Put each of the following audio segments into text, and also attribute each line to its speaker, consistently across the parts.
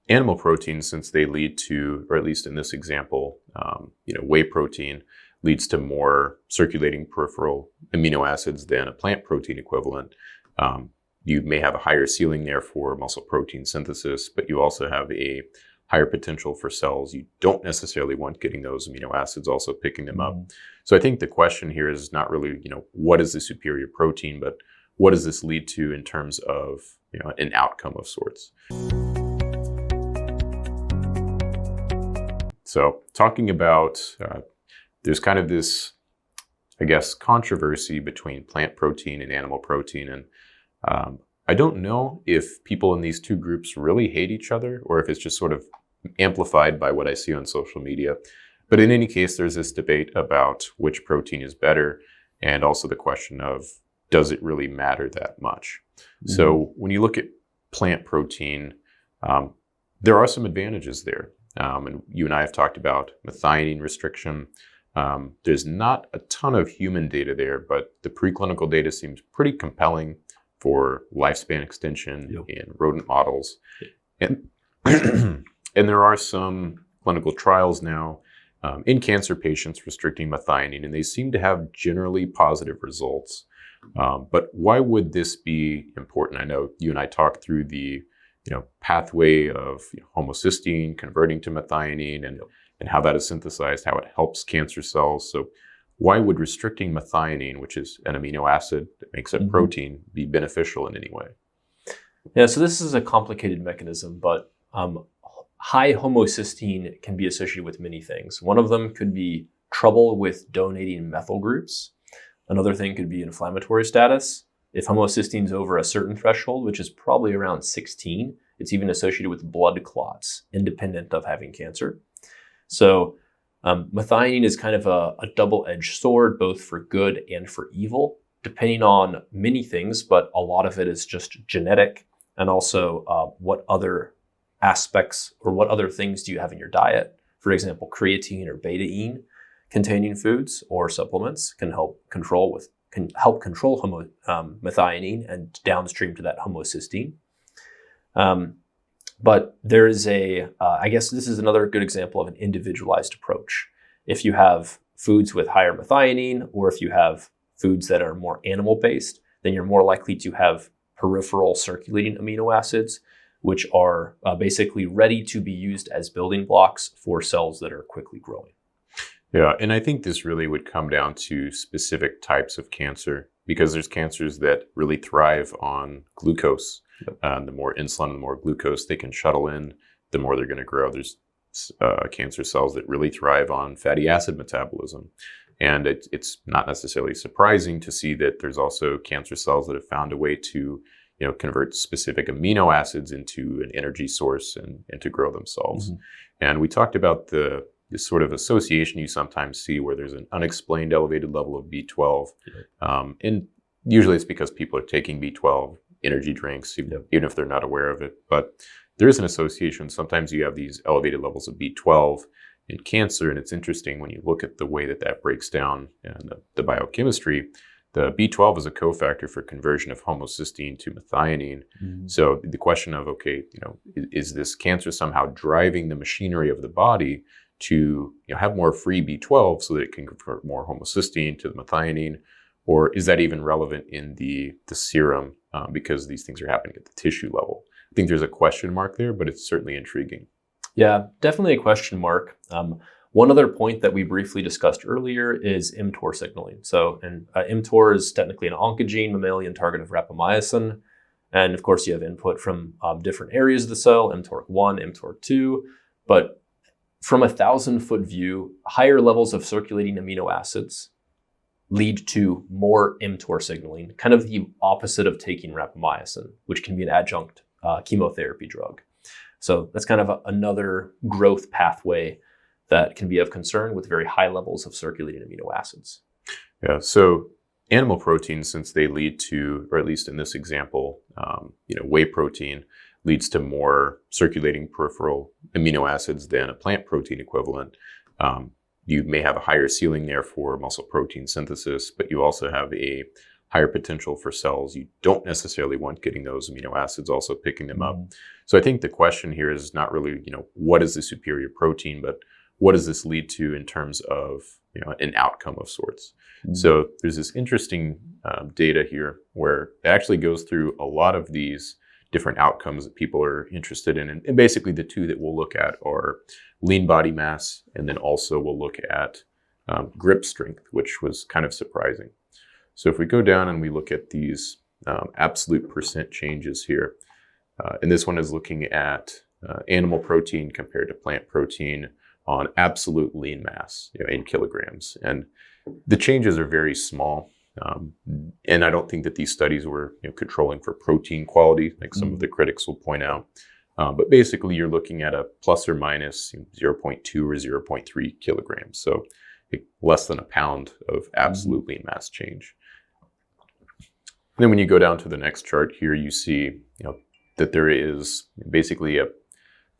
Speaker 1: animal proteins, since they lead to, or at least in this example, whey protein leads to more circulating peripheral amino acids than a plant protein equivalent. You may have a higher ceiling there for muscle protein synthesis, but you also have a higher potential for cells you don't necessarily want getting those amino acids, also picking them up. So I think the question here is not really, what is the superior protein, but what does this lead to in terms of, an outcome of sorts? So talking about, there's kind of this, I guess, controversy between plant protein and animal protein. And I don't know if people in these two groups really hate each other or if it's just sort of amplified by what I see on social media. But in any case, there's this debate about which protein is better, and also the question of, does it really matter that much? So when you look at plant protein, there are some advantages there. And you and I have talked about methionine restriction. There's not a ton of human data there, but the preclinical data seems pretty compelling for lifespan extension in rodent models. And, and there are some clinical trials now in cancer patients restricting methionine, and they seem to have generally positive results. But why would this be important? I know you and I talked through the pathway of homocysteine converting to methionine and how that is synthesized, how it helps cancer cells. So why would restricting methionine, which is an amino acid that makes up protein, be beneficial in any way?
Speaker 2: Yeah, so this is a complicated mechanism, but high homocysteine can be associated with many things. One of them could be trouble with donating methyl groups. Another thing could be inflammatory status. If homocysteine is over a certain threshold, which is probably around 16, it's even associated with blood clots, independent of having cancer. So methionine is kind of a double-edged sword, both for good and for evil, depending on many things, but a lot of it is just genetic, and also what other aspects or what other things do you have in your diet. For example, creatine or betaine containing foods or supplements can help control methionine and downstream to that homocysteine. But there is I guess this is another good example of an individualized approach. If you have foods with higher methionine, or if you have foods that are more animal-based, then you're more likely to have peripheral circulating amino acids, which are basically ready to be used as building blocks for cells that are quickly growing.
Speaker 1: Yeah, and I think this really would come down to specific types of cancer, because there's cancers that really thrive on glucose. The more insulin, the more glucose they can shuttle in, the more they're going to grow. There's cancer cells that really thrive on fatty acid metabolism. And it's not necessarily surprising to see that there's also cancer cells that have found a way to convert specific amino acids into an energy source and to grow themselves. And we talked about this sort of association you sometimes see where there's an unexplained elevated level of B12. And usually it's because people are taking B12 energy drinks, even if they're not aware of it. But there is an association. Sometimes you have these elevated levels of B12 in cancer, and it's interesting when you look at the way that breaks down and the biochemistry. The B12 is a cofactor for conversion of homocysteine to methionine. So the question of, is this cancer somehow driving the machinery of the body to have more free B12 so that it can convert more homocysteine to the methionine? Or is that even relevant in the serum because these things are happening at the tissue level? I think there's a question mark there, but it's certainly intriguing.
Speaker 2: Yeah, definitely a question mark. One other point that we briefly discussed earlier is Mtor signaling. So, Mtor is technically an oncogene, mammalian target of rapamycin. And of course, you have input from different areas of the cell, mTOR1, mTOR2. But from a 1,000-foot view, higher levels of circulating amino acids lead to more Mtor signaling, kind of the opposite of taking rapamycin, which can be an adjunct chemotherapy drug. So that's kind of another growth pathway that can be of concern with very high levels of circulating amino acids.
Speaker 1: Yeah, so animal proteins, since they lead to, or at least in this example, whey protein leads to more circulating peripheral amino acids than a plant protein equivalent. You may have a higher ceiling there for muscle protein synthesis, but you also have a higher potential for cells. You don't necessarily want getting those amino acids also picking them up. So I think the question here is not really, what is the superior protein, but what does this lead to in terms of, an outcome of sorts? So there's this interesting data here where it actually goes through a lot of these different outcomes that people are interested in. And basically the two that we'll look at are lean body mass, and then also we'll look at grip strength, which was kind of surprising. So if we go down and we look at these absolute percent changes here, and this one is looking at animal protein compared to plant protein on absolute lean mass, in kilograms. And the changes are very small. And I don't think that these studies were controlling for protein quality, like some of the critics will point out. But basically, you're looking at a plus or minus 0.2 or 0.3 kilograms. So less than a pound of absolute lean mass change. And then when you go down to the next chart here, you see that there is basically a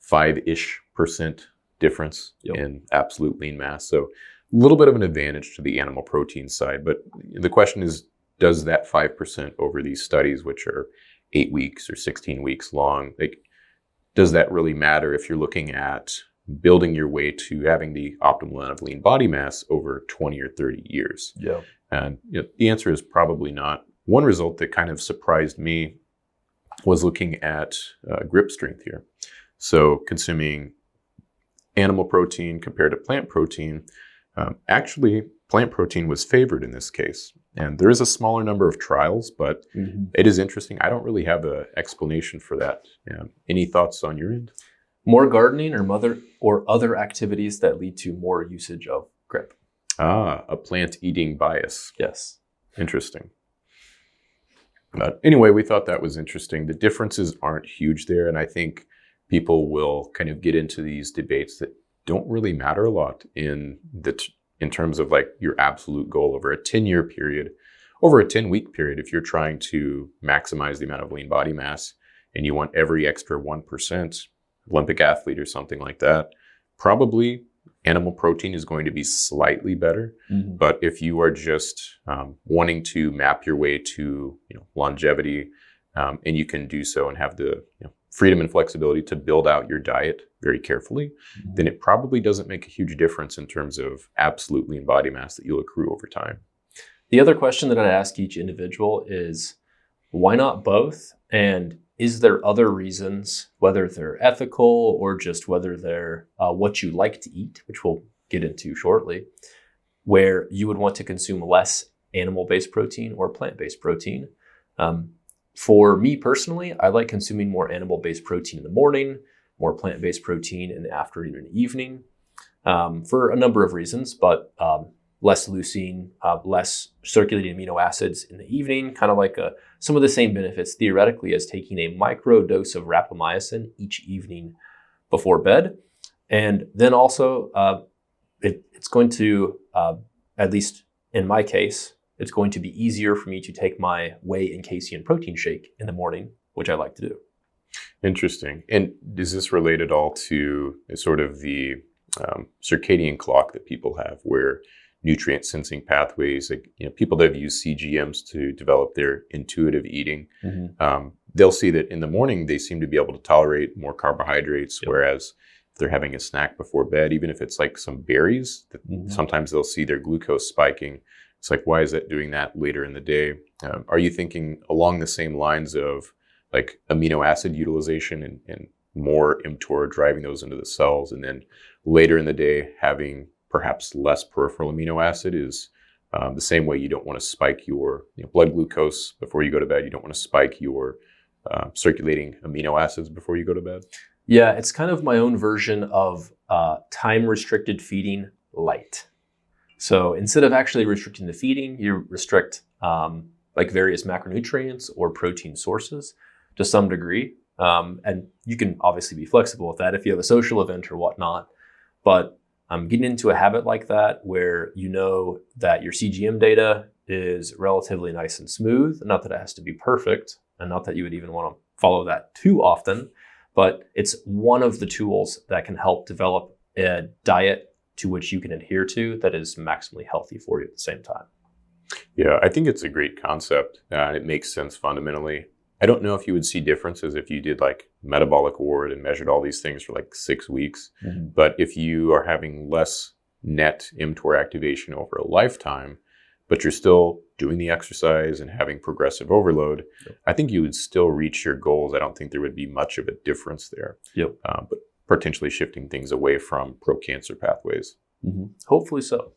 Speaker 1: 5-ish% difference in absolute lean mass. So a little bit of an advantage to the animal protein side. But the question is, does that 5% over these studies, which are 8 weeks or 16 weeks long, does that really matter if you're looking at building your way to having the optimal amount of lean body mass over 20 or 30 years?
Speaker 2: Yeah.
Speaker 1: And the answer is probably not. One result that kind of surprised me was looking at grip strength here. So consuming animal protein compared to plant protein, actually plant protein was favored in this case. And there is a smaller number of trials, but it is interesting. I don't really have an explanation for that. Any thoughts on your end?
Speaker 2: More gardening or other activities that lead to more usage of grip.
Speaker 1: A plant eating bias.
Speaker 2: Yes.
Speaker 1: Interesting. But anyway, we thought that was interesting. The differences aren't huge there. And I think people will kind of get into these debates that don't really matter a lot in terms of like your absolute goal over a 10-year period, over a 10-week period. If you're trying to maximize the amount of lean body mass and you want every extra 1%, Olympic athlete or something like that, probably animal protein is going to be slightly better. But if you are just wanting to map your way to longevity, and you can do so and have the freedom and flexibility to build out your diet very carefully, then it probably doesn't make a huge difference in terms of absolute lean body mass that you'll accrue over time.
Speaker 2: The other question that I'd ask each individual is, why not both? And is there other reasons, whether they're ethical or just whether they're what you like to eat, which we'll get into shortly, where you would want to consume less animal-based protein or plant-based protein? For me personally, I like consuming more animal-based protein in the morning, more plant-based protein in the afternoon and evening, for a number of reasons, but less leucine, less circulating amino acids in the evening, kind of like some of the same benefits theoretically as taking a micro dose of rapamycin each evening before bed. And then also, it's going to, at least in my case, it's going to be easier for me to take my whey and casein protein shake in the morning, which I like to do.
Speaker 1: Interesting. And is this related all to sort of the circadian clock that people have, where nutrient sensing pathways, like people that have used CGMs to develop their intuitive eating, they'll see that in the morning they seem to be able to tolerate more carbohydrates, whereas if they're having a snack before bed, even if it's like some berries, sometimes they'll see their glucose spiking. It's like, why is that doing that later in the day? Are you thinking along the same lines of like amino acid utilization and more Mtor driving those into the cells, and then later in the day having perhaps less peripheral amino acid is the same way you don't want to spike your blood glucose before you go to bed. You don't want to spike your circulating amino acids before you go to bed.
Speaker 2: Yeah, it's kind of my own version of time-restricted feeding light. So instead of actually restricting the feeding, you restrict like various macronutrients or protein sources to some degree. And you can obviously be flexible with that if you have a social event or whatnot. But getting into a habit like that where you know that your CGM data is relatively nice and smooth, not that it has to be perfect, and not that you would even want to follow that too often, but it's one of the tools that can help develop a diet to which you can adhere to that is maximally healthy for you at the same time.
Speaker 1: Yeah, I think it's a great concept. It makes sense fundamentally. I don't know if you would see differences if you did like metabolic ward and measured all these things for like 6 weeks. But if you are having less net mTOR activation over a lifetime, but you're still doing the exercise and having progressive overload, I think you would still reach your goals. I don't think there would be much of a difference there. But potentially shifting things away from pro-cancer pathways.
Speaker 2: Hopefully so.